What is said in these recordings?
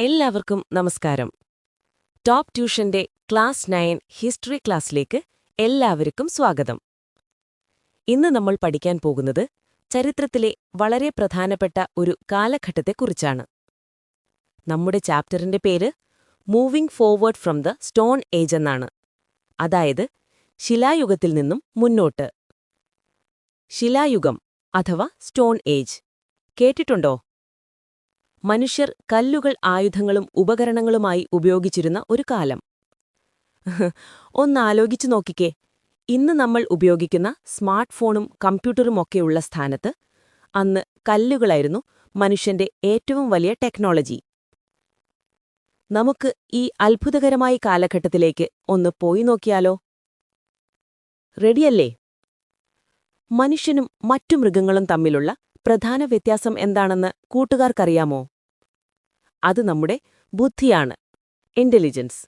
എല്ലാവർക്കും നമസ്കാരം. Top ട്യൂഷന്റെ class 9 history ക്ലാസ്സിലേക്ക് എല്ലാവർക്കും സ്വാഗതം. ഇന്ന് നമ്മൾ പഠിക്കാൻ പോകുന്നത് ചരിത്രത്തിലെ വളരെ പ്രധാനപ്പെട്ട ഒരു കാലഘട്ടത്തെക്കുറിച്ചാണ്. നമ്മുടെ ചാപ്റ്ററിന്റെ പേര് moving forward from the stone age എന്നാണ്. അതായത് ശിലായുഗത്തിൽ നിന്നും മുന്നോട്ട്. ശിലായുഗം അഥവാ സ്റ്റോൺ ഏജ് കേട്ടിട്ടുണ്ടോ? മനുഷ്യർ കല്ലുകൾ ആയുധങ്ങളും ഉപകരണങ്ങളുമായി ഉപയോഗിച്ചിരുന്ന ഒരു കാലം. ഒന്നാലോചിച്ചു നോക്കിക്കേ, ഇന്ന് നമ്മൾ ഉപയോഗിക്കുന്ന സ്മാർട്ട് ഫോണും കമ്പ്യൂട്ടറുമൊക്കെയുള്ള സ്ഥാനത്ത് അന്ന് കല്ലുകളായിരുന്നു മനുഷ്യന്റെ ഏറ്റവും വലിയ ടെക്നോളജി. നമുക്ക് ഈ അത്ഭുതകരമായ കാലഘട്ടത്തിലേക്ക് ഒന്ന് പോയി നോക്കിയാലോ? റെഡിയല്ലേ? മനുഷ്യനും മറ്റു മൃഗങ്ങളും തമ്മിലുള്ള പ്രധാന വ്യത്യാസം എന്താണെന്ന് കൂട്ടുകാർക്കറിയാമോ? അത് നമ്മുടെ ബുദ്ധിയാണ്, ഇന്റലിജൻസ്.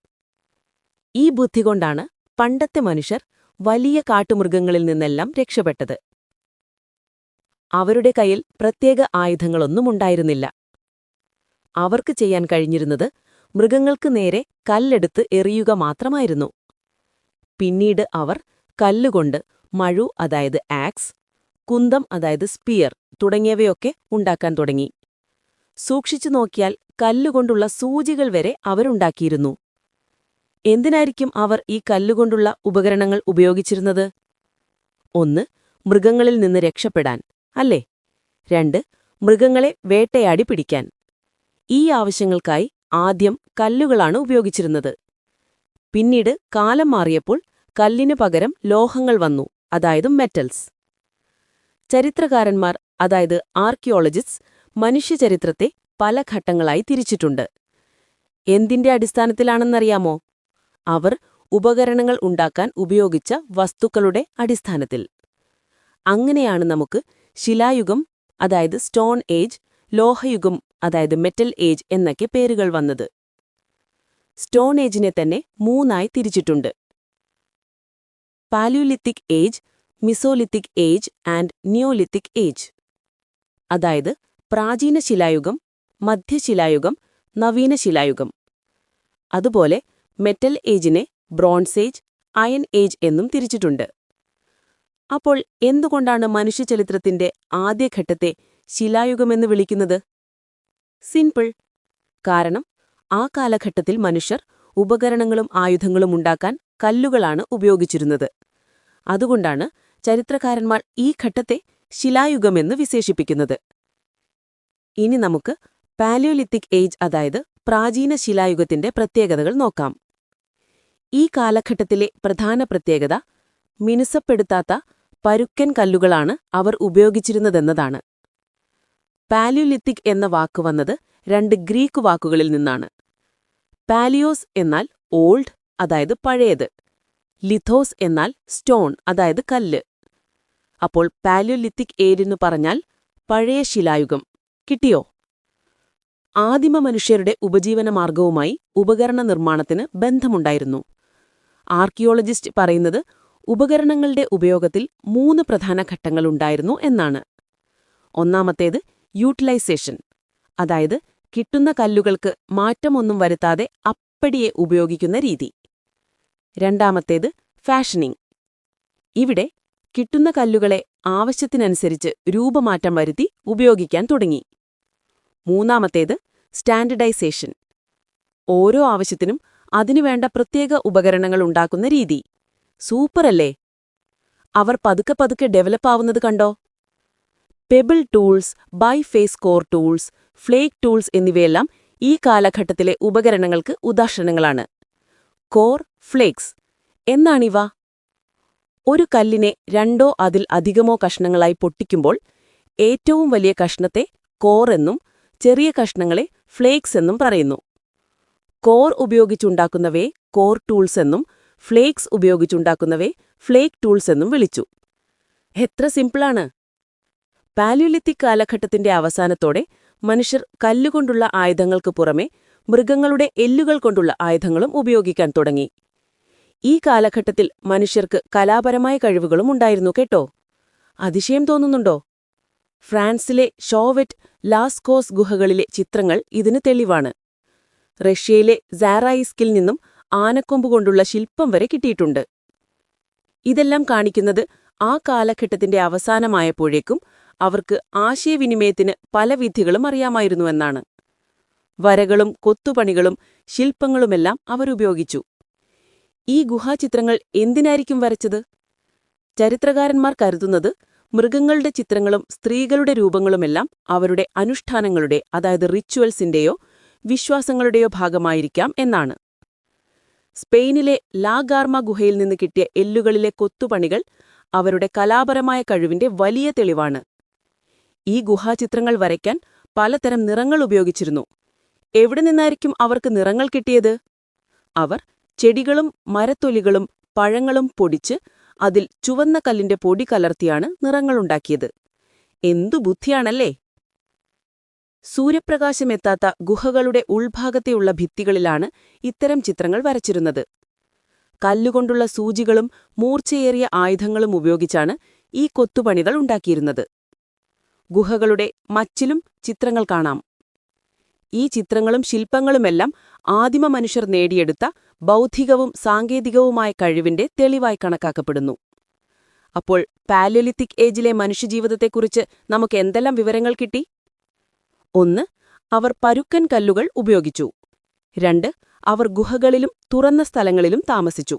ഈ ബുദ്ധി കൊണ്ടാണ് പണ്ടത്തെ മനുഷ്യർ വലിയ കാട്ടുമൃഗങ്ങളിൽ നിന്നെല്ലാം രക്ഷപ്പെട്ടത്. അവരുടെ കയ്യിൽ പ്രത്യേക ആയുധങ്ങളൊന്നുമുണ്ടായിരുന്നില്ല. അവർക്ക് ചെയ്യാൻ കഴിഞ്ഞിരുന്നത് മൃഗങ്ങൾക്ക് നേരെ കല്ലെടുത്ത് എറിയുക മാത്രമായിരുന്നു. പിന്നീട് അവർ കല്ലുകൊണ്ട് മഴു അതായത് ആക്സ്, കുന്തം അതായത് സ്പിയർ തുടങ്ങിയവയൊക്കെ ഉണ്ടാക്കാൻ തുടങ്ങി. സൂക്ഷിച്ചു നോക്കിയാൽ കല്ലുകൊണ്ടുള്ള സൂചികൾ വരെ അവരുണ്ടാക്കിയിരുന്നു. എന്തിനായിരിക്കും അവർ ഈ കല്ലുകൊണ്ടുള്ള ഉപകരണങ്ങൾ ഉപയോഗിച്ചിരുന്നത്? 1. മൃഗങ്ങളിൽ നിന്ന് രക്ഷപ്പെടാൻ, അല്ലേ? 2. മൃഗങ്ങളെ വേട്ടയാടി പിടിക്കാൻ. ഈ ആവശ്യങ്ങൾക്കായി ആദ്യം കല്ലുകളാണ് ഉപയോഗിച്ചിരുന്നത്. പിന്നീട് കാലം മാറിയപ്പോൾ കല്ലിനു പകരം ലോഹങ്ങൾ വന്നു, അതായത് മെറ്റൽസ്. ചരിത്രകാരന്മാർ അതായത് ആർക്കിയോളജിസ്റ്റ്സ് മനുഷ്യചരിത്രത്തെ പല ഘട്ടങ്ങളായി തിരിച്ചിട്ടുണ്ട്. എന്തിന്റെ അടിസ്ഥാനത്തിലാണെന്നറിയാമോ? അവർ ഉപകരണങ്ങൾ ഉണ്ടാക്കാൻ ഉപയോഗിച്ച വസ്തുക്കളുടെ അടിസ്ഥാനത്തിൽ. അങ്ങനെയാണ് നമുക്ക് ശിലായുഗം അതായത് സ്റ്റോൺ ഏജ്, ലോഹയുഗം അതായത് മെറ്റൽ ഏജ് എന്നൊക്കെ പേരുകൾ വന്നത്. സ്റ്റോൺ ഏജിനെ തന്നെ 3ആയി തിരിച്ചിട്ടുണ്ട്: palaeolithic age, mesolithic age and neolithic age. അതായത് പ്രാചീന ശിലായുഗം, മധ്യശിലായുഗം, നവീന ശിലായുഗം. അതുപോലെ മെറ്റൽ ഏജിനെ ബ്രോൺസ് ഏജ്, അയൺ ഏജ് എന്നും തിരിച്ചിട്ടുണ്ട്. അപ്പോൾ എന്തുകൊണ്ടാണ് മനുഷ്യചരിത്രത്തിന്റെ ആദ്യഘട്ടത്തെ ശിലായുഗമെന്ന് വിളിക്കുന്നത്? സിംപിൾ. കാരണം ആ കാലഘട്ടത്തിൽ മനുഷ്യർ ഉപകരണങ്ങളും ആയുധങ്ങളും ഉണ്ടാക്കാൻ കല്ലുകളാണ് ഉപയോഗിച്ചിരുന്നത്. അതുകൊണ്ടാണ് ചരിത്രകാരന്മാർ ഈ ഘട്ടത്തെ ശിലായുഗമെന്ന് വിശേഷിപ്പിക്കുന്നത്. ഇനി നമുക്ക് പാലിയോലിത്തിക് ഏജ് അതായത് പ്രാചീന ശിലായുഗത്തിന്റെ പ്രത്യേകതകൾ നോക്കാം. ഈ കാലഘട്ടത്തിലെ പ്രധാന പ്രത്യേകത മിനുസപ്പെടുത്താത്ത പരുക്കൻ കല്ലുകളാണ് അവർ ഉപയോഗിച്ചിരുന്നതെന്നതാണ്. പാലിയോലിത്തിക് എന്ന വാക്ക് വന്നത് 2 ഗ്രീക്ക് വാക്കുകളിൽ നിന്നാണ്. പാലിയോസ് എന്നാൽ ഓൾഡ് അതായത് പഴയത്, ലിഥോസ് എന്നാൽ സ്റ്റോൺ അതായത് കല്ല്. അപ്പോൾ പാലിയോലിത്തിക് ഏജ് എന്ന് പറഞ്ഞാൽ പഴയ ശിലായുഗം. കിട്ടിയോ? ആദിമ മനുഷ്യരുടെ ഉപജീവനമാർഗവുമായി ഉപകരണ നിർമ്മാണത്തിന് ബന്ധമുണ്ടായിരുന്നു. ആർക്കിയോളജിസ്റ്റ് പറയുന്നത് ഉപകരണങ്ങളുടെ ഉപയോഗത്തിൽ 3 പ്രധാന ഘട്ടങ്ങളുണ്ടായിരുന്നു എന്നാണ്. ഒന്നാമത്തേത് യൂട്ടിലൈസേഷൻ, അതായത് കിട്ടുന്ന കല്ലുകൾക്ക് മാറ്റമൊന്നും വരുത്താതെ അപ്പടിയെ ഉപയോഗിക്കുന്ന രീതി. രണ്ടാമത്തേത് ഫാഷനിങ്. ഇവിടെ കിട്ടുന്ന കല്ലുകളെ ആവശ്യത്തിനനുസരിച്ച് രൂപമാറ്റം വരുത്തി ഉപയോഗിക്കാൻ തുടങ്ങി. മൂന്നാമത്തേത് സ്റ്റാൻഡർഡൈസേഷൻ. ഓരോ ആവശ്യത്തിനും അതിനുവേണ്ട പ്രത്യേക ഉപകരണങ്ങൾ ഉണ്ടാക്കുന്ന രീതി. സൂപ്പറല്ലേ? അവർ പതുക്കെ പതുക്കെ ഡെവലപ്പ് ആവുന്നത് കണ്ടോ? Pebble tools, biface core tools, flake tools എന്നിവയെല്ലാം ഈ കാലഘട്ടത്തിലെ ഉപകരണങ്ങൾക്ക് ഉദാഹരണങ്ങളാണ്. കോർ, ഫ്ലേക്സ് എന്നാണിവ? ഒരു കല്ലിനെ 2ഓ അതിൽ അധികമോ കഷ്ണങ്ങളായി പൊട്ടിക്കുമ്പോൾ ഏറ്റവും വലിയ കഷ്ണത്തെ കോർ എന്നും ചെറിയ കഷ്ണങ്ങളെ ഫ്ലേക്സ് എന്നും പറയുന്നു. കോർ ഉപയോഗിച്ചുണ്ടാക്കുന്നവയെ കോർ ടൂൾസ് എന്നും ഫ്ലേക്സ് ഉപയോഗിച്ചുണ്ടാക്കുന്നവയെ ഫ്ലേക്ക് ടൂൾസ് എന്നും വിളിച്ചു. എത്ര സിമ്പിളാണ്! പാലിയോലിത്തിക് കാലഘട്ടത്തിന്റെ അവസാനത്തോടെ മനുഷ്യർ കല്ലുകൊണ്ടുള്ള ആയുധങ്ങൾക്ക് പുറമെ മൃഗങ്ങളുടെ എല്ലുകൾ കൊണ്ടുള്ള ആയുധങ്ങളും ഉപയോഗിക്കാൻ തുടങ്ങി. ഈ കാലഘട്ടത്തിൽ മനുഷ്യർക്ക് കലാപരമായ കഴിവുകളും ഉണ്ടായിരുന്നു കേട്ടോ. അതിശയം തോന്നുന്നുണ്ടോ? ഫ്രാൻസിലെ ഷോവെറ്റ് ലാസ്കോസ് ഗുഹകളിലെ ചിത്രങ്ങൾ ഇതിന് തെളിവാണ്. റഷ്യയിലെ സാറായിസ്കിൽ നിന്നും ആനക്കൊമ്പുകൊണ്ടുള്ള ശില്പം വരെ കിട്ടിയിട്ടുണ്ട്. ഇതെല്ലാം കാണിക്കുന്നത് ആ കാലഘട്ടത്തിന്റെ അവസാനമായപ്പോഴേക്കും അവർക്ക് ആശയവിനിമയത്തിന് പല വിദ്യകളും അറിയാമായിരുന്നുവെന്നാണ്. വരകളും കൊത്തുപണികളും ശില്പങ്ങളുമെല്ലാം അവരുപയോഗിച്ചു. ഈ ഗുഹാചിത്രങ്ങൾ എന്തിനായിരിക്കും വരച്ചത്? ചരിത്രകാരന്മാർ കരുതുന്നത് മൃഗങ്ങളുടെ ചിത്രങ്ങളും സ്ത്രീകളുടെ രൂപങ്ങളുമെല്ലാം അവരുടെ അനുഷ്ഠാനങ്ങളുടെ, അതായത് റിച്വൽസിന്റെയോ വിശ്വാസങ്ങളുടെയോ ഭാഗമായിരിക്കാം എന്നാണ്. സ്പെയിനിലെ ലാ ഗാർമ ഗുഹയിൽ നിന്ന് കിട്ടിയ എല്ലുകളിലെ കൊത്തുപണികൾ അവരുടെ കലാപരമായ കഴിവിന്റെ വലിയ തെളിവാണ്. ഈ ഗുഹാചിത്രങ്ങൾ വരയ്ക്കാൻ പലതരം നിറങ്ങൾ ഉപയോഗിച്ചിരുന്നു. എവിടെ നിന്നായിരിക്കും അവർക്ക് നിറങ്ങൾ കിട്ടിയത്? അവർ ചെടികളും മരത്തൊലികളും പഴങ്ങളും പൊടിച്ച് അതിൽ ചുവന്ന കല്ലിന്റെ പൊടി കലർത്തിയാണ് നിറങ്ങളുണ്ടാക്കിയത്. എന്തു ബുദ്ധിയാണല്ലേ! സൂര്യപ്രകാശമെത്താത്ത ഗുഹകളുടെ ഉൾഭാഗത്തെയുള്ള ഭിത്തികളിലാണ് ഇത്തരം ചിത്രങ്ങൾ വരച്ചിരുന്നത്. കല്ലുകൊണ്ടുള്ള സൂചികളും മൂർച്ചയേറിയ ആയുധങ്ങളും ഉപയോഗിച്ചാണ് ഈ കൊത്തുപണികൾ ഉണ്ടാക്കിയിരുന്നത്. ഗുഹകളുടെ മച്ചിലും ചിത്രങ്ങൾ കാണാം. ഈ ചിത്രങ്ങളും ശില്പങ്ങളുമെല്ലാം ആദിമ മനുഷ്യർ നേടിയെടുത്ത ബൗദ്ധികവും സാങ്കേതികവുമായ കഴിവിന്റെ തെളിവായി കണക്കാക്കപ്പെടുന്നു. അപ്പോൾ പാലിയോലിത്തിക് ഏജിലെ മനുഷ്യജീവിതത്തെക്കുറിച്ച് നമുക്ക് എന്തെല്ലാം വിവരങ്ങൾ കിട്ടി? 1. അവർ പരുക്കൻ കല്ലുകൾ ഉപയോഗിച്ചു. 2. അവർ ഗുഹകളിലും തുറന്ന സ്ഥലങ്ങളിലും താമസിച്ചു.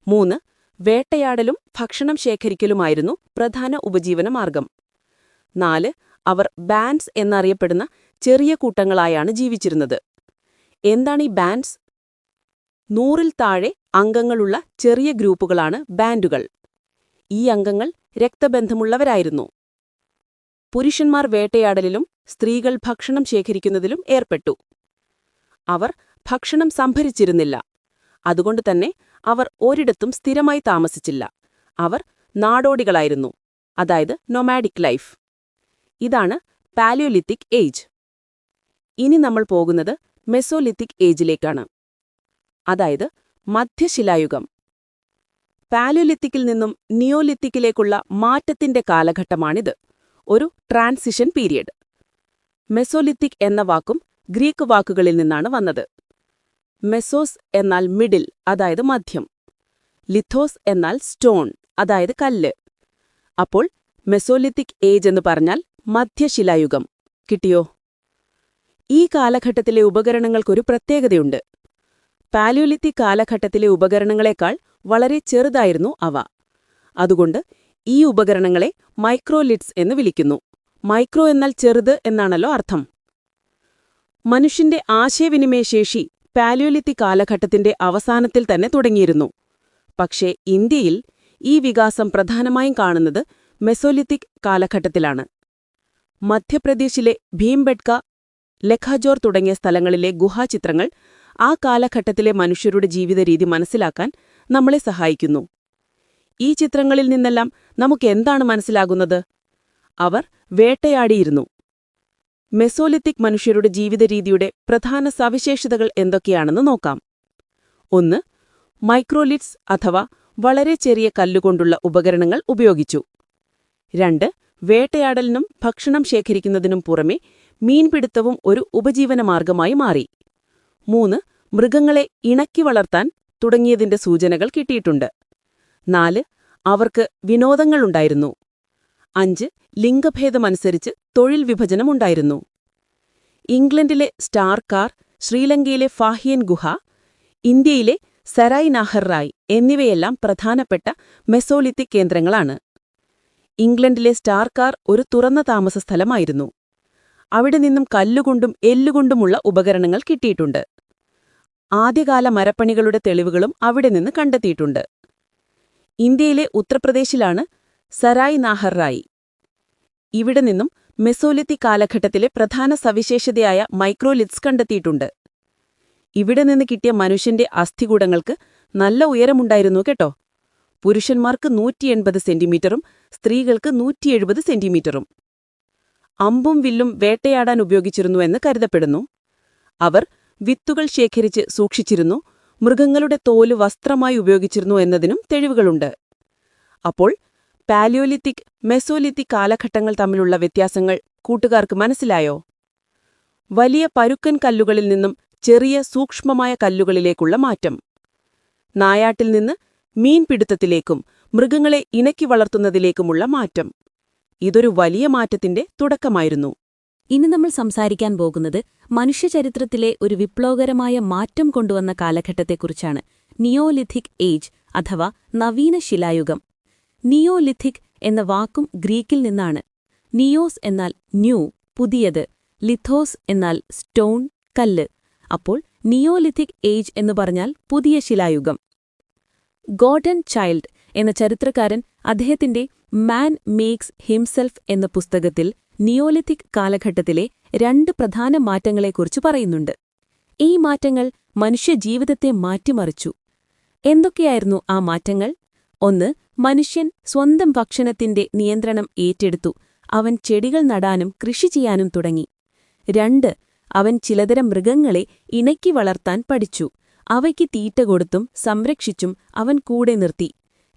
3. വേട്ടയാടലും ഭക്ഷണം ശേഖരിക്കലുമായിരുന്നു പ്രധാന ഉപജീവനമാർഗം. 4. അവർ ബാൻഡ്സ് എന്നറിയപ്പെടുന്ന ചെറിയ കൂട്ടങ്ങളായാണ് ജീവിച്ചിരുന്നത്. എന്താണ് ഈ ബാൻഡ്സ്? 100-ൽ താഴെ അംഗങ്ങളുള്ള ചെറിയ ഗ്രൂപ്പുകളാണ് ബാൻഡുകൾ. ഈ അംഗങ്ങൾ രക്തബന്ധമുള്ളവരായിരുന്നു. പുരുഷന്മാർ വേട്ടയാടലിലും സ്ത്രീകൾ ഭക്ഷണം ശേഖരിക്കുന്നതിലും ഏർപ്പെട്ടു. അവർ ഭക്ഷണം സംഭരിച്ചിരുന്നില്ല. അതുകൊണ്ടുതന്നെ അവർ ഒരിടത്തും സ്ഥിരമായി താമസിച്ചില്ല. അവർ നാടോടികളായിരുന്നു, അതായത് നൊമാഡിക് ലൈഫ്. ഇതാണ് പാലിയോലിത്തിക് ഏജ്. ഇനി നമ്മൾ പോകുന്നത് മെസോലിത്തിക് ഏജിലേക്കാണ്, അതായത് മധ്യശിലായുഗം. പാലിയോലിത്തിക്കിൽ നിന്നും നിയോലിത്തിക്കിലേക്കുള്ള മാറ്റത്തിന്റെ കാലഘട്ടമാണിത്, ഒരു ട്രാൻസിഷൻ പീരിയഡ്. മെസോലിത്തിക് എന്ന വാക്കും ഗ്രീക്ക് വാക്കുകളിൽ നിന്നാണ് വന്നത്. മെസോസ് എന്നാൽ മിഡിൽ, അതായത് മധ്യം. ലിഥോസ് എന്നാൽ സ്റ്റോൺ, അതായത് കല്ല്. അപ്പോൾ മെസോലിത്തിക് ഏജ് എന്ന് പറഞ്ഞാൽ മധ്യശിലായുഗം. കിട്ടിയോ? ഈ കാലഘട്ടത്തിലെ ഉപകരണങ്ങൾക്കൊരു പ്രത്യേകതയുണ്ട്. പാലിയോലിത്തിക് കാലഘട്ടത്തിലെ ഉപകരണങ്ങളെക്കാൾ വളരെ ചെറുതായിരുന്നു അവ. അതുകൊണ്ട് ഈ ഉപകരണങ്ങളെ മൈക്രോലിഡ്സ് എന്ന് വിളിക്കുന്നു. മൈക്രോ എന്നാൽ ചെറുത് എന്നാണല്ലോ അർത്ഥം. മനുഷ്യന്റെ ആശയവിനിമയശേഷി പാലിയോലിത്തിക് കാലഘട്ടത്തിന്റെ അവസാനത്തിൽ തന്നെ തുടങ്ങിയിരുന്നു. പക്ഷേ ഇന്ത്യയിൽ ഈ വികാസം പ്രധാനമായും കാണുന്നത് മെസോലിത്തിക് കാലഘട്ടത്തിലാണ്. മധ്യപ്രദേശിലെ ഭീംബെട്ക, ലഖാജോർ തുടങ്ങിയ സ്ഥലങ്ങളിലെ ഗുഹാചിത്രങ്ങൾ ആ കാലഘട്ടത്തിലെ മനുഷ്യരുടെ ജീവിതരീതി മനസ്സിലാക്കാൻ നമ്മളെ സഹായിക്കുന്നു. ഈ ചിത്രങ്ങളിൽ നിന്നെല്ലാം നമുക്കെന്താണ് മനസ്സിലാകുന്നത്? അവർ വേട്ടയാടിയിരുന്നു. മെസോലിത്തിക് മനുഷ്യരുടെ ജീവിതരീതിയുടെ പ്രധാന സവിശേഷതകൾ എന്തൊക്കെയാണെന്ന് നോക്കാം. 1. മൈക്രോലിഡ്സ് അഥവാ വളരെ ചെറിയ കല്ലുകൊണ്ടുള്ള ഉപകരണങ്ങൾ ഉപയോഗിച്ചു. 2. വേട്ടയാടലിനും ഭക്ഷണം ശേഖരിക്കുന്നതിനും പുറമെ മീൻപിടുത്തവും ഒരു ഉപജീവനമാർഗമായി മാറി. 3. മൃഗങ്ങളെ ഇണക്കി വളർത്താൻ തുടങ്ങിയതിന്റെ സൂചനകൾ കിട്ടിയിട്ടുണ്ട്. 4. അവർക്ക് വിനോദങ്ങളുണ്ടായിരുന്നു. 5. ലിംഗഭേദമനുസരിച്ച് തൊഴിൽ വിഭജനമുണ്ടായിരുന്നു. ഇംഗ്ലണ്ടിലെ സ്റ്റാർകാർ, ശ്രീലങ്കയിലെ ഫാഹിയൻ ഗുഹ, ഇന്ത്യയിലെ സരായ് നാഹർ റായ് എന്നിവയെല്ലാം പ്രധാനപ്പെട്ട മെസോലിത്തിക് കേന്ദ്രങ്ങളാണ്. ഇംഗ്ലണ്ടിലെ സ്റ്റാർകാർ ഒരു തുറന്ന താമസ സ്ഥലമായിരുന്നു. അവിടെ നിന്നും കല്ലുകൊണ്ടും എല്ലുകൊണ്ടുമുള്ള ഉപകരണങ്ങൾ കിട്ടിയിട്ടുണ്ട്. ആദ്യകാല മരപ്പണികളുടെ തെളിവുകളും അവിടെ നിന്ന് കണ്ടെത്തിയിട്ടുണ്ട്. ഇന്ത്യയിലെ ഉത്തർപ്രദേശിലാണ് സരായ് നാഹർ റായ്. ഇവിടെ നിന്നും മെസോലിത്തിക് കാലഘട്ടത്തിലെ പ്രധാന സവിശേഷതയായ മൈക്രോലിഡ്സ് കണ്ടെത്തിയിട്ടുണ്ട്. ഇവിടെ നിന്ന് കിട്ടിയ മനുഷ്യന്റെ അസ്ഥികൂടങ്ങൾക്ക് നല്ല ഉയരമുണ്ടായിരുന്നു കേട്ടോ. പുരുഷന്മാർക്ക് 180 സെന്റിമീറ്ററും സ്ത്രീകൾക്ക് 170 സെന്റിമീറ്ററും. അമ്പും വില്ലും വേട്ടയാടാൻ ഉപയോഗിച്ചിരുന്നുവെന്ന് കരുതപ്പെടുന്നു. അവർ വിത്തുകൾ ശേഖരിച്ച് സൂക്ഷിച്ചിരുന്നു, മൃഗങ്ങളുടെ തോല് വസ്ത്രമായി ഉപയോഗിച്ചിരുന്നു എന്നതിനും തെളിവുകളുണ്ട്. അപ്പോൾ പാലിയോലിത്തിക്, മെസോലിത്തിക് കാലഘട്ടങ്ങൾ തമ്മിലുള്ള വ്യത്യാസങ്ങൾ കൂട്ടുകാർക്ക് മനസ്സിലായോ? വലിയ പരുക്കൻ കല്ലുകളിൽ നിന്നും ചെറിയ സൂക്ഷ്മമായ കല്ലുകളിലേക്കുള്ള മാറ്റം. നായാട്ടിൽ നിന്ന് മീൻപിടുത്തത്തിലേക്കും മൃഗങ്ങളെ ഇണക്കി വളർത്തുന്നതിലേക്കുമുള്ള മാറ്റം. ഇതൊരു വലിയ മാറ്റത്തിന്റെ തുടക്കമായിരുന്നു. ഇന്ന് നമ്മൾ സംസാരിക്കാൻ പോകുന്നത് മനുഷ്യചരിത്രത്തിലെ ഒരു വിപ്ലവകരമായ മാറ്റം കൊണ്ടുവന്ന കാലഘട്ടത്തെക്കുറിച്ചാണ്. നിയോലിഥിക് ഏജ് അഥവാ നവീന ശിലായുഗം. നിയോലിഥിക് എന്ന വാക്കും ഗ്രീക്കിൽ നിന്നാണ്. നിയോസ് എന്നാൽ ന്യൂ, പുതിയത്, ലിഥോസ് എന്നാൽ സ്റ്റോൺ, കല്ല്. അപ്പോൾ നിയോലിഥിക് ഏജ് എന്നു പറഞ്ഞാൽ പുതിയ ശിലായുഗം. ഗോർഡൻ ചൈൽഡ് എന്ന ചരിത്രകാരൻ അദ്ദേഹത്തിന്റെ മാൻ മേക്സ് ഹിംസെൽഫ് എന്ന പുസ്തകത്തിൽ നിയോലിഥിക് കാലഘട്ടത്തിലെ 2 പ്രധാന മാറ്റങ്ങളെക്കുറിച്ച് പറയുന്നുണ്ട്. ഈ മാറ്റങ്ങൾ മനുഷ്യജീവിതത്തെ മാറ്റിമറിച്ചു. എന്തൊക്കെയായിരുന്നു ആ മാറ്റങ്ങൾ? 1. മനുഷ്യൻ സ്വന്തം ഭക്ഷണത്തിന്റെ നിയന്ത്രണം ഏറ്റെടുത്തു. അവൻ ചെടികൾ നടാനും കൃഷി ചെയ്യാനും തുടങ്ങി. 2. അവൻ ചിലതരം മൃഗങ്ങളെ ഇണക്കി വളർത്താൻ പഠിച്ചു. അവയ്ക്ക് തീറ്റ കൊടുത്തും സംരക്ഷിച്ചും അവൻ കൂടെ നിർത്തി.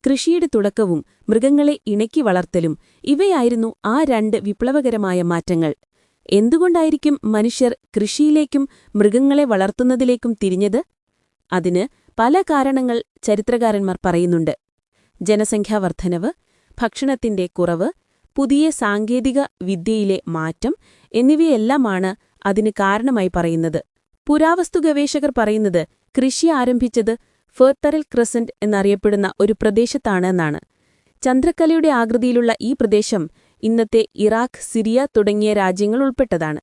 കൃഷിയുടെ തുടക്കവും മൃഗങ്ങളെ ഇണക്കി വളർത്തലും ഇവയായിരുന്നു ആ 2 വിപ്ലവകരമായ മാറ്റങ്ങൾ. എന്തുകൊണ്ടായിരിക്കും മനുഷ്യർ കൃഷിയിലേക്കും മൃഗങ്ങളെ വളർത്തുന്നതിലേക്കും തിരിഞ്ഞത്? അതിന് പല കാരണങ്ങൾ ചരിത്രകാരന്മാർ പറയുന്നുണ്ട്. ജനസംഖ്യാവർദ്ധനവ്, ഭക്ഷണത്തിന്റെ കുറവ്, പുതിയ സാങ്കേതിക വിദ്യയിലെ മാറ്റം എന്നിവയെല്ലാമാണ് അതിന് കാരണമായി പറയുന്നത്. പുരാവസ്തു ഗവേഷകർ പറയുന്നത് കൃഷി ആരംഭിച്ചത് ഫെർട്ടൈൽ ക്രസന്റ് എന്നറിയപ്പെടുന്ന ഒരു പ്രദേശത്താണെന്നാണ്. ചന്ദ്രക്കലയുടെ ആകൃതിയിലുള്ള ഈ പ്രദേശം ഇന്നത്തെ ഇറാഖ്, സിറിയ തുടങ്ങിയ രാജ്യങ്ങൾ ഉൾപ്പെട്ടതാണ്.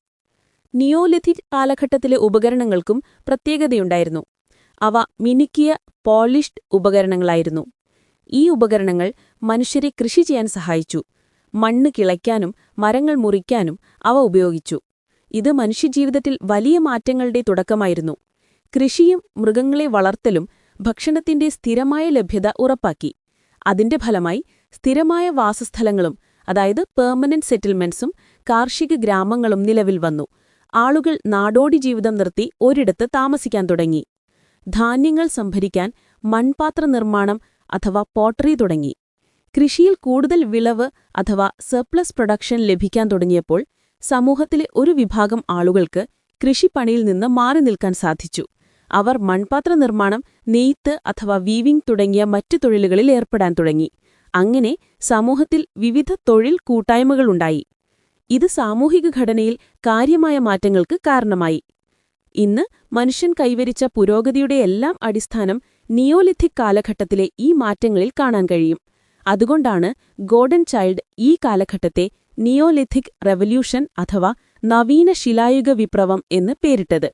നിയോലിഥിക് കാലഘട്ടത്തിലെ ഉപകരണങ്ങൾക്കും പ്രത്യേകതയുണ്ടായിരുന്നു. അവ മിനുക്കിയ, പോളിഷ്ഡ് ഉപകരണങ്ങളായിരുന്നു. ഈ ഉപകരണങ്ങൾ മനുഷ്യരെ കൃഷി ചെയ്യാൻ സഹായിച്ചു. മണ്ണ് കിളയ്ക്കാനും മരങ്ങൾ മുറിക്കാനും അവ ഉപയോഗിച്ചു. ഇത് മനുഷ്യജീവിതത്തിൽ വലിയ മാറ്റങ്ങളുടെ തുടക്കമായിരുന്നു. കൃഷിയും മൃഗങ്ങളെ വളർത്തലും ഭക്ഷണത്തിന്റെ സ്ഥിരമായ ലഭ്യത ഉറപ്പാക്കി. അതിന്റെ ഫലമായി സ്ഥിരമായ വാസസ്ഥലങ്ങളും, അതായത് പെർമനന്റ് സെറ്റിൽമെന്റ്സും കാർഷിക ഗ്രാമങ്ങളും നിലവിൽ വന്നു. ആളുകൾ നാടോടി ജീവിതം നിർത്തി ഒരിടത്ത് താമസിക്കാൻ തുടങ്ങി. ധാന്യങ്ങൾ സംഭരിക്കാൻ മൺപാത്ര നിർമ്മാണം അഥവാ പോട്ടറി തുടങ്ങി. കൃഷിയിൽ കൂടുതൽ വിളവ് അഥവാ സർപ്ലസ് പ്രൊഡക്ഷൻ ലഭിക്കാൻ തുടങ്ങിയപ്പോൾ സമൂഹത്തിലെ ഒരു വിഭാഗം ആളുകൾക്ക് കൃഷിപ്പണിയിൽ നിന്ന് മാറി നിൽക്കാൻ സാധിച്ചു. അവർ മൺപാത്ര നിർമ്മാണം, നെയ്ത്ത് അഥവാ വീവിംഗ് തുടങ്ങിയ മറ്റു തൊഴിലുകളിൽ ഏർപ്പെടാൻ തുടങ്ങി. അങ്ങനെ സമൂഹത്തിൽ വിവിധ തൊഴിൽ കൂട്ടായ്മകളുണ്ടായി. ഇത് സാമൂഹിക ഘടനയിൽ കാര്യമായ മാറ്റങ്ങൾക്ക് കാരണമായി. ഇന്ന് മനുഷ്യൻ കൈവരിച്ച പുരോഗതിയുടെയെല്ലാം അടിസ്ഥാനം നിയോലിഥിക് കാലഘട്ടത്തിലെ ഈ മാറ്റങ്ങളിൽ കാണാൻ കഴിയും. അതുകൊണ്ടാണ് ഗോർഡൻ ചൈൽഡ് ഈ കാലഘട്ടത്തെ നിയോലിഥിക് റെവല്യൂഷൻ അഥവാ നവീന ശിലായുഗ വിപ്ലവം എന്ന് പേരിട്ടത്.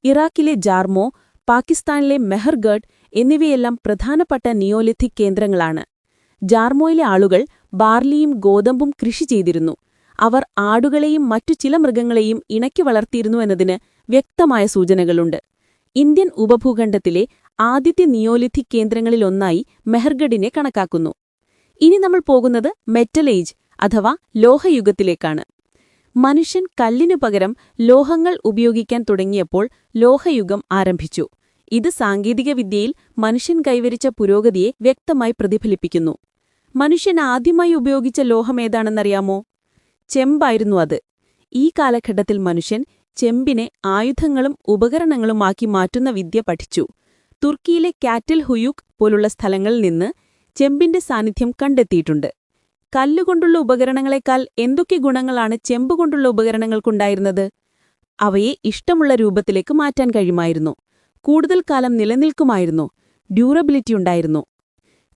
ഇറാഖിലെ ജാർമോ, പാകിസ്ഥാനിലെ മെഹർഗഡ് എന്നിവയെല്ലാം പ്രധാനപ്പെട്ട നിയോലിഥിക് കേന്ദ്രങ്ങളാണ്. ജാർമോയിലെ ആളുകൾ ബാർലിയും ഗോതമ്പും കൃഷി ചെയ്തിരുന്നു. അവർ ആടുകളെയും മറ്റു ചില മൃഗങ്ങളെയും ഇണക്കി വളർത്തിയിരുന്നു എന്നതിന് വ്യക്തമായ സൂചനകളുണ്ട്. ഇന്ത്യൻ ഉപഭൂഖണ്ഡത്തിലെ ആദ്യത്തെ നിയോലിഥിക് കേന്ദ്രങ്ങളിലൊന്നായി മെഹർഗഡിനെ കണക്കാക്കുന്നു. ഇനി നമ്മൾ പോകുന്നത് മെറ്റൽ ഏജ് അഥവാ ലോഹയുഗത്തിലേക്കാണ്. മനുഷ്യൻ കല്ലിനു പകരം ലോഹങ്ങൾ ഉപയോഗിക്കാൻ തുടങ്ങിയപ്പോൾ ലോഹയുഗം ആരംഭിച്ചു. ഇത് സാങ്കേതികവിദ്യയിൽ മനുഷ്യൻ കൈവരിച്ച പുരോഗതിയെ വ്യക്തമായി പ്രതിഫലിപ്പിക്കുന്നു. മനുഷ്യൻ ആദ്യമായി ഉപയോഗിച്ച ലോഹമേതാണെന്നറിയാമോ? ചെമ്പായിരുന്നു അത്. ഈ കാലഘട്ടത്തിൽ മനുഷ്യൻ ചെമ്പിനെ ആയുധങ്ങളും ഉപകരണങ്ങളുമാക്കി മാറ്റുന്ന വിദ്യ പഠിച്ചു. തുർക്കിയിലെ കാറ്റിൽ ഹുയൂക്ക് പോലുള്ള സ്ഥലങ്ങളിൽ നിന്ന് ചെമ്പിന്റെ സാന്നിധ്യം കണ്ടെത്തിയിട്ടുണ്ട്. കല്ലുകൊണ്ടുള്ള ഉപകരണങ്ങളെക്കാൾ എന്തൊക്കെ ഗുണങ്ങളാണ് ചെമ്പുകൊണ്ടുള്ള ഉപകരണങ്ങൾക്കുണ്ടായിരുന്നത്? അവയെ ഇഷ്ടമുള്ള രൂപത്തിലേക്ക് മാറ്റാൻ കഴിയുമായിരുന്നു. കൂടുതൽ കാലം നിലനിൽക്കുമായിരുന്നു. ഡ്യൂറബിലിറ്റി ഉണ്ടായിരുന്നു.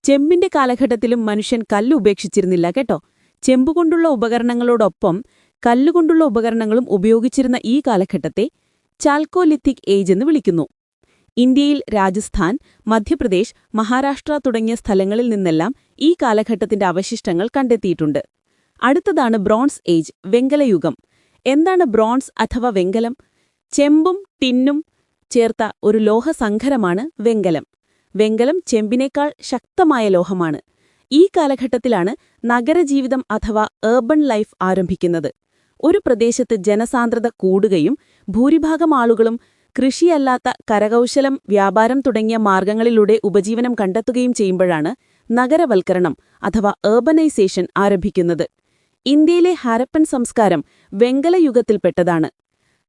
ചെമ്പിന്റെ കാലഘട്ടത്തിലും മനുഷ്യൻ കല്ല് ഉപേക്ഷിച്ചിരുന്നില്ല കേട്ടോ. ചെമ്പുകൊണ്ടുള്ള ഉപകരണങ്ങളോടൊപ്പം കല്ലുകൊണ്ടുള്ള ഉപകരണങ്ങളും ഉപയോഗിച്ചിരുന്ന ഈ കാലഘട്ടത്തെ ചാൽക്കോലിഥിക് ഏജ് എന്ന് വിളിക്കുന്നു. ഇന്ത്യയിൽ രാജസ്ഥാൻ, മധ്യപ്രദേശ്, മഹാരാഷ്ട്ര തുടങ്ങിയ സ്ഥലങ്ങളിൽ നിന്നെല്ലാം ഈ കാലഘട്ടത്തിന്റെ അവശിഷ്ടങ്ങൾ കണ്ടെത്തിയിട്ടുണ്ട്. അടുത്തതാണ് ബ്രോൺസ് ഏജ്, വെങ്കലയുഗം. എന്താണ് ബ്രോൺസ് അഥവാ വെങ്കലം? ചെമ്പും ടിന്നും ചേർത്ത ഒരു ലോഹസങ്കരമാണ് വെങ്കലം. വെങ്കലം ചെമ്പിനേക്കാൾ ശക്തമായ ലോഹമാണ്. ഈ കാലഘട്ടത്തിലാണ് നഗരജീവിതം അഥവാ ഏർബൺ ലൈഫ് ആരംഭിക്കുന്നത്. ഒരു പ്രദേശത്ത് ജനസാന്ദ്രത കൂടുകയും ഭൂരിഭാഗം ആളുകളും കൃഷിയല്ലാത്ത കരകൗശലം, വ്യാപാരം തുടങ്ങിയ മാർഗങ്ങളിലൂടെ ഉപജീവനം കണ്ടെത്തുകയും ചെയ്യുമ്പോഴാണ് നഗരവൽക്കരണം അഥവാ ഏർബനൈസേഷൻ ആരംഭിക്കുന്നത്. ഇന്ത്യയിലെ ഹാരപ്പൻ സംസ്കാരം വെങ്കലയുഗത്തിൽപ്പെട്ടതാണ്.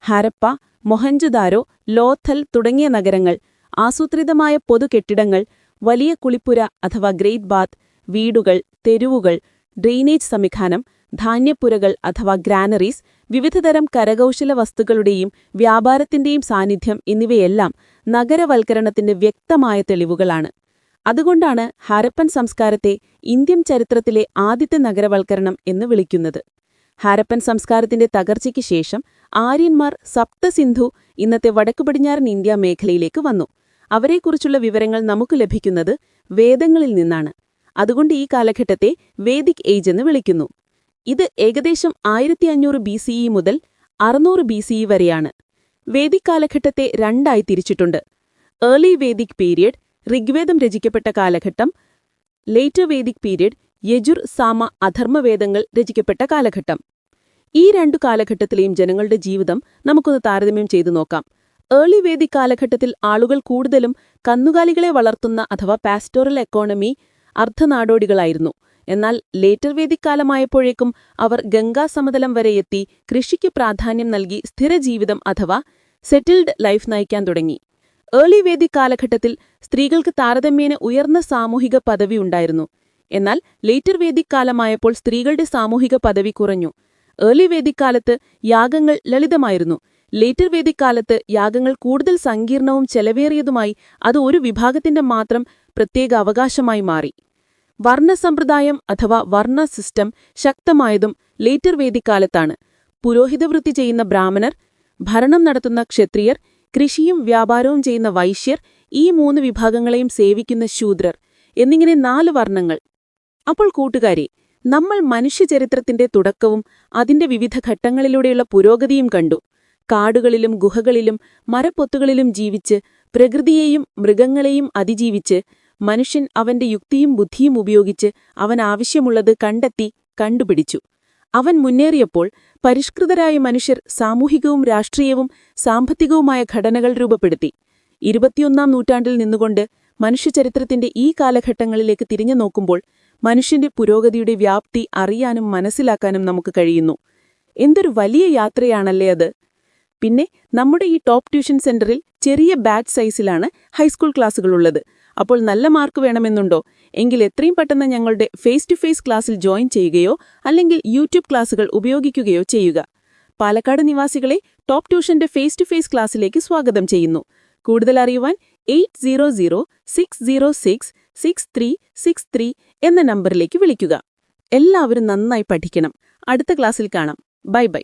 ഹാരപ്പ, മൊഹൻജദാരോ, ലോഥൽ തുടങ്ങിയ നഗരങ്ങൾ, ആസൂത്രിതമായ പൊതുകെട്ടിടങ്ങൾ, വലിയ കുളിപ്പുര അഥവാ ഗ്രേറ്റ് ബാത്ത്, വീടുകൾ, തെരുവുകൾ, ഡ്രെയിനേജ് സംവിധാനം, ധാന്യപ്പുരകൾ അഥവാ ഗ്രാനറീസ്, വിവിധതരം കരകൗശല വസ്തുക്കളുടെയും വ്യാപാരത്തിന്റെയും സാന്നിധ്യം എന്നിവയെല്ലാം നഗരവൽക്കരണത്തിന്റെ വ്യക്തമായ തെളിവുകളാണ്. അതുകൊണ്ടാണ് ഹാരപ്പൻ സംസ്കാരത്തെ ഇന്ത്യൻ ചരിത്രത്തിലെ ആദ്യത്തെ നഗരവൽക്കരണം എന്ന് വിളിക്കുന്നത്. ഹാരപ്പൻ സംസ്കാരത്തിന്റെ തകർച്ചയ്ക്ക് ശേഷം ആര്യന്മാർ സപ്തസിന്ധു, ഇന്നത്തെ വടക്കുപടിഞ്ഞാറൻ ഇന്ത്യ മേഖലയിലേക്ക് വന്നു. അവരെക്കുറിച്ചുള്ള വിവരങ്ങൾ നമുക്ക് ലഭിക്കുന്നത് വേദങ്ങളിൽ നിന്നാണ്. അതുകൊണ്ട് ഈ കാലഘട്ടത്തെ വേദിക് ഏജ് എന്ന് വിളിക്കുന്നു. ഇത് ഏകദേശം 1500 BCE മുതൽ 600 BCE വരെയാണ്. വേദിക് കാലഘട്ടത്തെ രണ്ടായി തിരിച്ചിട്ടുണ്ട്: ഏർലി വേദിക് പീരിയഡ്, ഋഗ്വേദം രചിക്കപ്പെട്ട കാലഘട്ടം; ലേറ്റർ വേദിക് പീരിയഡ്, യജുർ, സാമ, അധർമ്മവേദങ്ങൾ രചിക്കപ്പെട്ട കാലഘട്ടം. ഈ രണ്ടു കാലഘട്ടത്തിലെയും ജനങ്ങളുടെ ജീവിതം നമുക്കൊന്ന് താരതമ്യം ചെയ്തു നോക്കാം. ഏർലി വേദിക് കാലഘട്ടത്തിൽ ആളുകൾ കൂടുതലും കന്നുകാലികളെ വളർത്തുന്ന അഥവാ പാസ്റ്റോറൽ എക്കോണമി അർദ്ധനാടോടികളായിരുന്നു. എന്നാൽ ലേറ്റർ വേദിക് കാലമായപ്പോഴേക്കും അവർ ഗംഗാസമതലം വരെ എത്തി കൃഷിക്ക് പ്രാധാന്യം നൽകി സ്ഥിരജീവിതം അഥവാ സെറ്റിൽഡ് ലൈഫ് നയിക്കാൻ തുടങ്ങി. ഏർലി വേദിക് കാലഘട്ടത്തിൽ സ്ത്രീകൾക്ക് താരതമ്യേന ഉയർന്ന സാമൂഹിക പദവി ഉണ്ടായിരുന്നു. എന്നാൽ ലേറ്റർ വേദിക് കാലമായപ്പോൾ സ്ത്രീകളുടെ സാമൂഹിക പദവി കുറഞ്ഞു. ഏർലി വേദിക് കാലത്ത് യാഗങ്ങൾ ലളിതമായിരുന്നു. ലേറ്റർ വേദിക് കാലത്ത് യാഗങ്ങൾ കൂടുതൽ സങ്കീർണവും ചെലവേറിയതുമായി അത് ഒരു വിഭാഗത്തിന്റെ മാത്രം പ്രത്യേക അവകാശമായി മാറി. വർണ്ണസമ്പ്രദായം അഥവാ വർണ്ണ സിസ്റ്റം ശക്തമായതും ലേറ്റർ വേദിക് കാലത്താണ്. പുരോഹിതവൃത്തി ചെയ്യുന്ന ബ്രാഹ്മണർ, ഭരണം നടത്തുന്ന ക്ഷത്രിയർ, കൃഷിയും വ്യാപാരവും ചെയ്യുന്ന വൈശ്യർ, ഈ 3 വിഭാഗങ്ങളെയും സേവിക്കുന്ന ശൂദ്രർ എന്നിങ്ങനെ 4 വർണ്ണങ്ങൾ. അപ്പോൾ കൂട്ടുകാരെ, നമ്മൾ മനുഷ്യചരിത്രത്തിന്റെ തുടക്കവും അതിന്റെ വിവിധ ഘട്ടങ്ങളിലൂടെയുള്ള പുരോഗതിയും കണ്ടു. കാടുകളിലും ഗുഹകളിലും മരപ്പൊത്തുകളിലും ജീവിച്ച്, പ്രകൃതിയെയും മൃഗങ്ങളെയും അതിജീവിച്ച്, മനുഷ്യൻ അവന്റെ യുക്തിയും ബുദ്ധിയും ഉപയോഗിച്ച് അവൻ ആവശ്യമുള്ളത് കണ്ടെത്തി കണ്ടുപിടിച്ചു. അവൻ മുന്നേറിയപ്പോൾ പരിഷ്കൃതരായ മനുഷ്യർ സാമൂഹികവും രാഷ്ട്രീയവും സാമ്പത്തികവുമായ ഘടനകൾ രൂപപ്പെടുത്തി. 21ാം നൂറ്റാണ്ടിൽ നിന്നുകൊണ്ട് മനുഷ്യചരിത്രത്തിന്റെ ഈ കാലഘട്ടങ്ങളിലേക്ക് തിരിഞ്ഞു നോക്കുമ്പോൾ മനുഷ്യന്റെ പുരോഗതിയുടെ വ്യാപ്തി അറിയാനും മനസ്സിലാക്കാനും നമുക്ക് കഴിയുന്നു. എന്തൊരു വലിയ യാത്രയാണല്ലേ അത്! പിന്നെ നമ്മുടെ ഈ ടോപ്പ് ട്യൂഷൻ സെന്ററിൽ ചെറിയ ബാച്ച് സൈസിലാണ് ഹൈസ്കൂൾ ക്ലാസ്സുകളുള്ളത്. അപ്പോൾ നല്ല മാർക്ക് വേണമെന്നുണ്ടോ? എങ്കിൽ എത്രയും പെട്ടെന്ന് ഞങ്ങളുടെ ഫേസ് ടു ഫേസ് ക്ലാസ്സിൽ ജോയിൻ ചെയ്യുകയോ അല്ലെങ്കിൽ യൂട്യൂബ് ക്ലാസ്സുകൾ ഉപയോഗിക്കുകയോ ചെയ്യുക. പാലക്കാട് നിവാസികളെ ടോപ്പ് ട്യൂഷന്റെ ഫേസ് ടു ഫേസ് ക്ലാസ്സിലേക്ക് സ്വാഗതം ചെയ്യുന്നു. കൂടുതൽ അറിയുവാൻ 8006066363 എന്ന നമ്പറിലേക്ക് വിളിക്കുക. എല്ലാവരും നന്നായി പഠിക്കണം. അടുത്ത ക്ലാസ്സിൽ കാണാം. Bye bye.